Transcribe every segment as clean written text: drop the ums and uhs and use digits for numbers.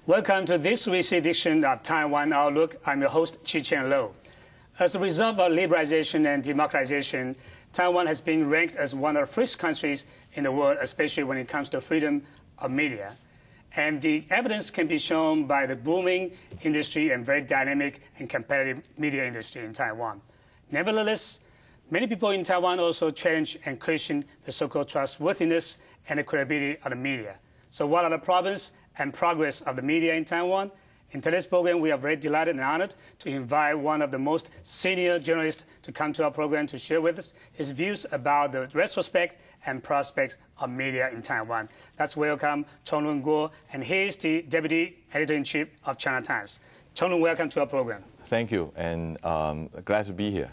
Welcome to this week's edition of Taiwan Outlook. I'm your host, Chi-Chen Lo. As a result of liberalization and democratization, Taiwan has been ranked as one of the first countries in the world, especially when it comes to freedom of media. And the evidence can be shown by the booming industry and very dynamic and competitive media industry in Taiwan. Nevertheless, many people in Taiwan also challenge and question the so-called trustworthiness and the credibility of the media. So what are the problems and progress of the media in Taiwan? In today's program, we are very delighted and honored to invite one of the most senior journalists to come to our program to share with us his views about the retrospect and prospects of media in Taiwan. Let's welcome Chonglun Guo, and he is the Deputy Editor-in-Chief of China Times. Chonglun, welcome to our program. Thank you, and glad to be here.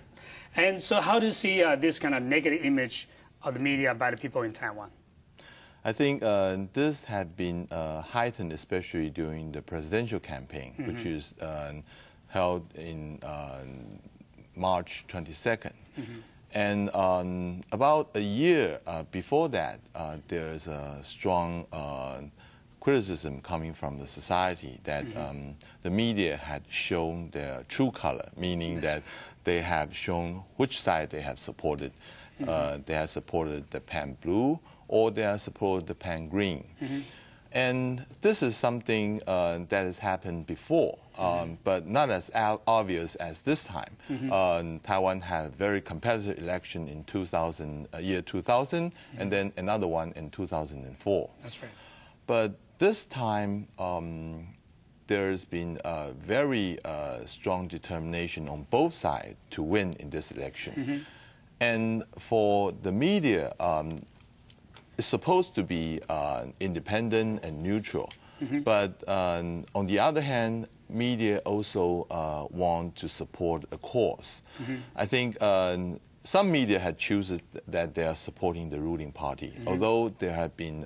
And so how do you see this kind of negative image of the media by the people in Taiwan? I think this had been heightened, especially during the presidential campaign, which is held in March 22nd. And about a year before that, there's a strong criticism coming from the society that the media had shown their true color, meaning that they have shown which side they have supported. They have supported the pan blue, or they have supported the pan green. And this is something that has happened before, but not as obvious as this time. Taiwan had a very competitive election in year 2000, and then another one in 2004. That's right. But this time, there's been a very strong determination on both sides to win in this election. And for the media, it's supposed to be independent and neutral. But on the other hand, media also want to support a cause. I think some media had chosen that they are supporting the ruling party, although there have been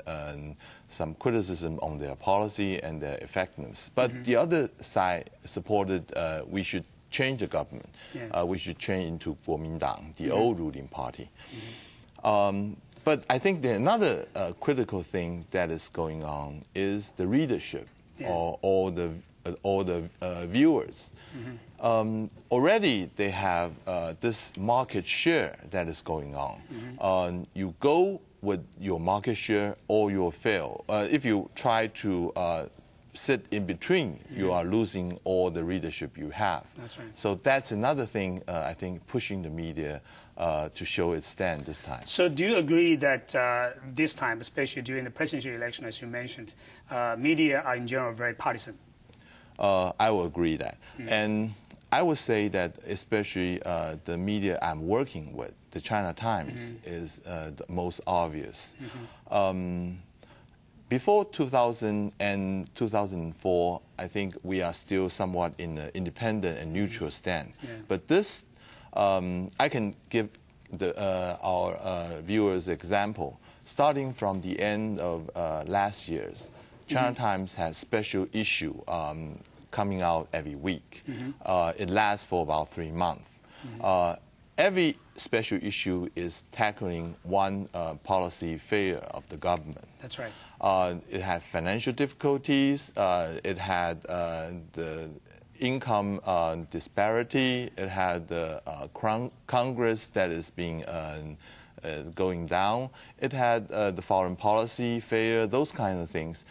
some criticism on their policy and their effectiveness. But the other side supported we should change the government. We should change into Kuomintang, the old ruling party. But I think another critical thing that is going on is the readership or the viewers. Already they have this market share that is going on. You go with your market share or you'll fail. If you try to sit in between, you are losing all the readership you have. That's right. So that's another thing, I think, pushing the media to show its stand this time. So do you agree that this time, especially during the presidential election, as you mentioned, media are in general very partisan? I will agree that. And I would say that especially the media I'm working with, the China Times, is the most obvious. Before 2000 and 2004, I think we are still somewhat in an independent and neutral stand. But this, I can give our viewers an example. Starting from the end of last year's, China Times has special issue coming out every week. It lasts for about 3 months. Every special issue is tackling one policy failure of the government. That's right. It had financial difficulties. It had the income disparity. It had the Congress that is being going down. It had the foreign policy failure, those kinds of things.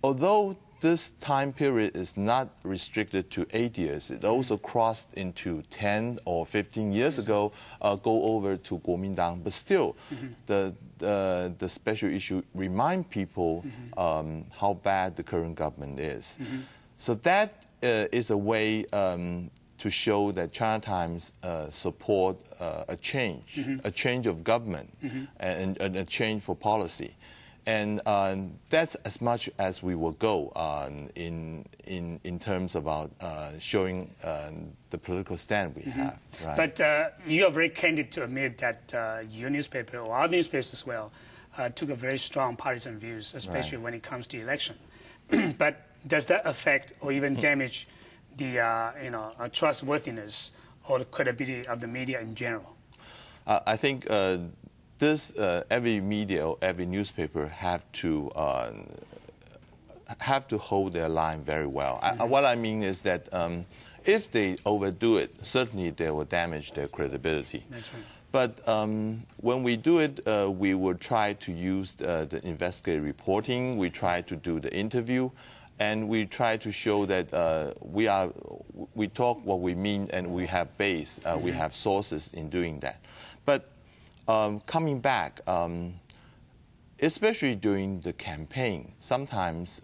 Although this time period is not restricted to 8 years. It also crossed into 10 or 15 years ago, go over to Kuomintang. But still, the special issue remind people how bad the current government is. So that is a way to show that China Times support a change of government and a change for policy. And that's as much as we will go in terms about showing the political stand we have. Right? But you are very candid to admit that your newspaper, or our newspapers as well, took a very strong partisan views, especially when it comes to election. But does that affect or even damage the trustworthiness or the credibility of the media in general? I think every media or every newspaper have to have to hold their line very well. What I mean is that if they overdo it, certainly they will damage their credibility. That's right. But when we do it, we will try to use the investigative reporting. We try to do the interview, and we try to show that we talk what we mean, and we have base, we have sources in doing that. But coming back, especially during the campaign, sometimes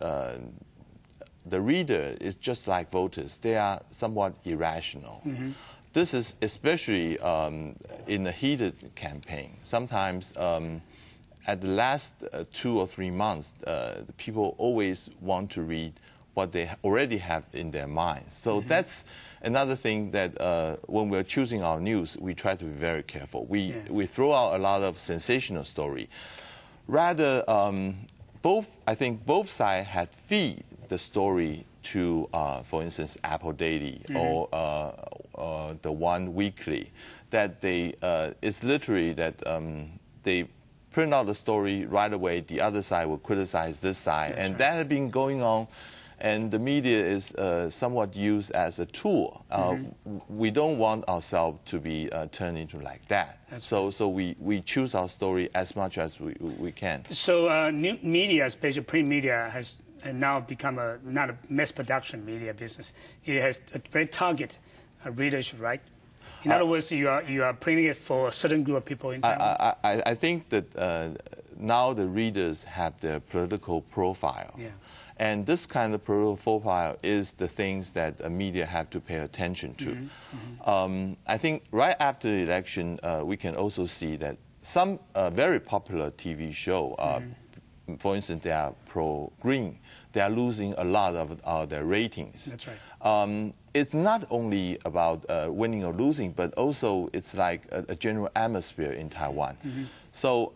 the reader is just like voters. They are somewhat irrational. This is especially in a heated campaign. Sometimes at the last 2 or 3 months, the people always want to read what they already have in their minds. So that's another thing that when we're choosing our news, we try to be very careful. We throw out a lot of sensational story. Rather, I think both sides had feed the story to, for instance, Apple Daily or the One Weekly, that it's literally that they print out the story right away. The other side will criticize this side, and that had been going on. And the media is somewhat used as a tool. We don't want ourselves to be turned into like that. So we choose our story as much as we can. So new media, especially print media, has now become not a mass production media business. It has a very target readership, right? In other words, you are printing it for a certain group of people in Taiwan. I think that now the readers have their political profile. And this kind of political profile is the things that media have to pay attention to. I think right after the election, we can also see that some very popular TV show, for instance, they are pro-green, they are losing a lot of their ratings. That's right. It's not only about winning or losing, but also it's like a general atmosphere in Taiwan. So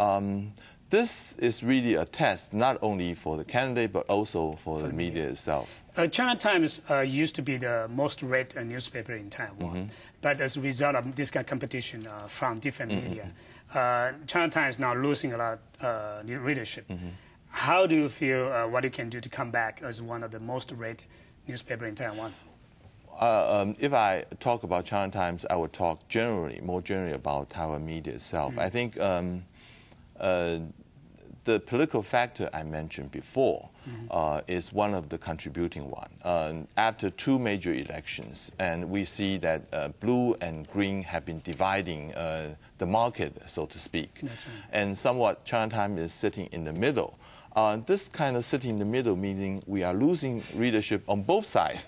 this is really a test, not only for the candidate, but also for the media itself. China Times used to be the most read newspaper in Taiwan, but as a result of this kind of competition from different media, China Times is now losing a lot of readership. How do you feel what you can do to come back as one of the most read newspaper in Taiwan? If I talk about China Times, I would talk more generally about Taiwan media itself. I think the political factor I mentioned before is one of the contributing one. After 2 major elections, and we see that blue and green have been dividing the market, so to speak. That's right. And somewhat China Times is sitting in the middle. This kind of sitting in the middle meaning we are losing readership on both sides.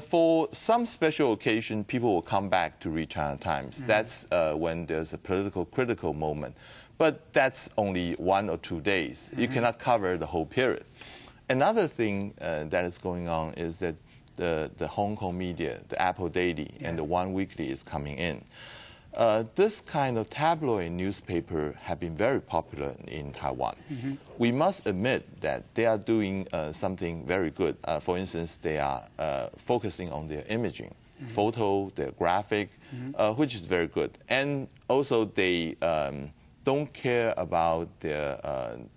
For some special occasion, people will come back to read China Times. That's when there's a political critical moment. But that's only 1 or 2 days. You cannot cover the whole period. Another thing that is going on is that the Hong Kong media, the Apple Daily and the One Weekly is coming in. This kind of tabloid newspaper have been very popular in Taiwan. We must admit that they are doing something very good. For instance, they are focusing on their imaging, photo, their graphic, which is very good. And also they don't care about their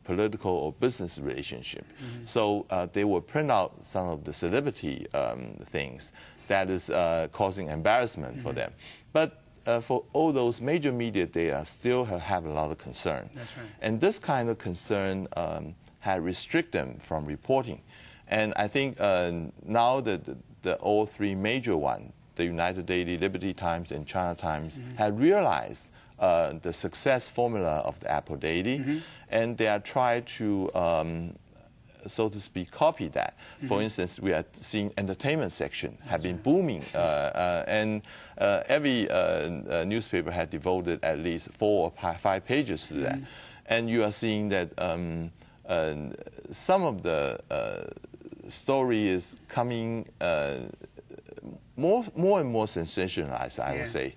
political or business relationship. So they will print out some of the celebrity things that is causing embarrassment for them. But for all those major media, they still have a lot of concern. That's right. And this kind of concern had restricted them from reporting. And I think now that all 3 major ones, the United Daily, Liberty Times, and China Times, had realized the success formula of the Apple Daily, and they are trying to, so to speak, copy that. For instance, we are seeing entertainment section have been booming, and every newspaper had devoted at least 4 or 5 pages to that. And you are seeing that some of the story is coming more and more sensationalized, I would say.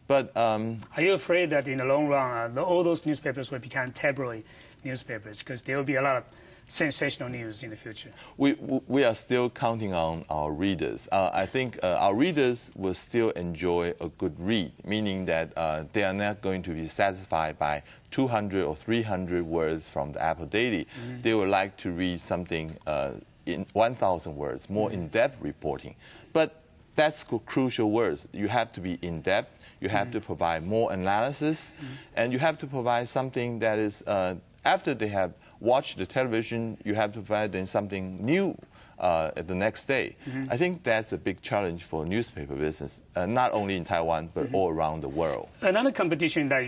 But are you afraid that in the long run, all those newspapers will become tabloid newspapers because there will be a lot of sensational news in the future? We are still counting on our readers. I think our readers will still enjoy a good read, meaning that they are not going to be satisfied by 200 or 300 words from the Apple Daily. They would like to read something in 1,000 words, more in-depth reporting. But that's crucial words. You have to be in-depth. You have to provide more analysis, and you have to provide something that is, after they have watched the television, you have to provide them something new the next day. I think that's a big challenge for newspaper business, not only in Taiwan, but all around the world. Another competition that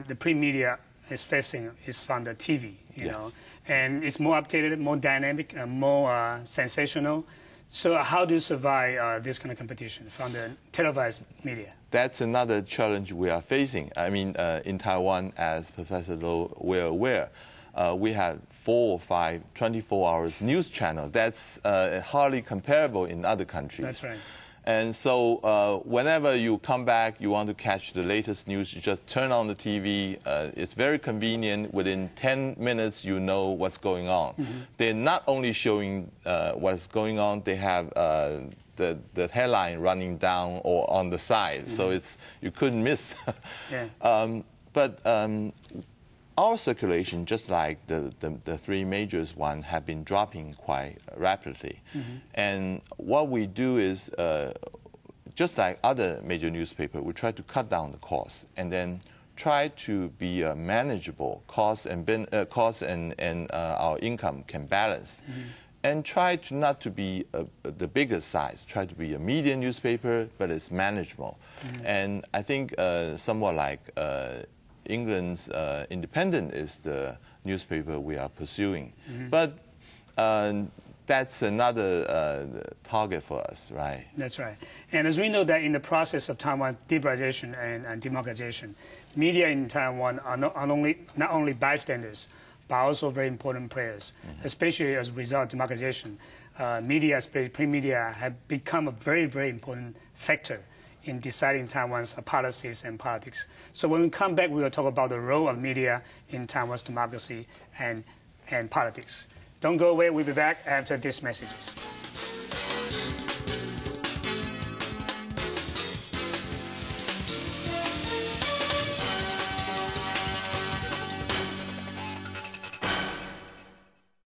the print media is facing is from the TV, you know, and it's more updated, more dynamic, more sensational. So how do you survive this kind of competition from the televised media? That's another challenge we are facing. I mean, in Taiwan, as Professor Low we're aware, we have 4 or 5 24 hours news channels. That's hardly comparable in other countries. That's right. And so whenever you come back, you want to catch the latest news, you just turn on the TV. It's very convenient. Within 10 minutes, you know what's going on. They're not only showing what's going on, they have the headline running down or on the side. So it's, you couldn't miss. But our circulation, just like the 3 majors one, have been dropping quite rapidly. And what we do is, just like other major newspapers, we try to cut down the cost and then try to be manageable. Cost and our income can balance. And try to not to be the biggest size. Try to be a medium newspaper, but it's manageable. And I think somewhat like England's Independent is the newspaper we are pursuing. But that's another target for us, right? That's right. And as we know that in the process of Taiwan liberalization and democratization, media in Taiwan are not only bystanders, but also very important players, especially as a result of democratization. Media, especially print media, have become a very, very important factor in deciding Taiwan's policies and politics. So when we come back, we will talk about the role of media in Taiwan's democracy and politics. Don't go away. We'll be back after these messages.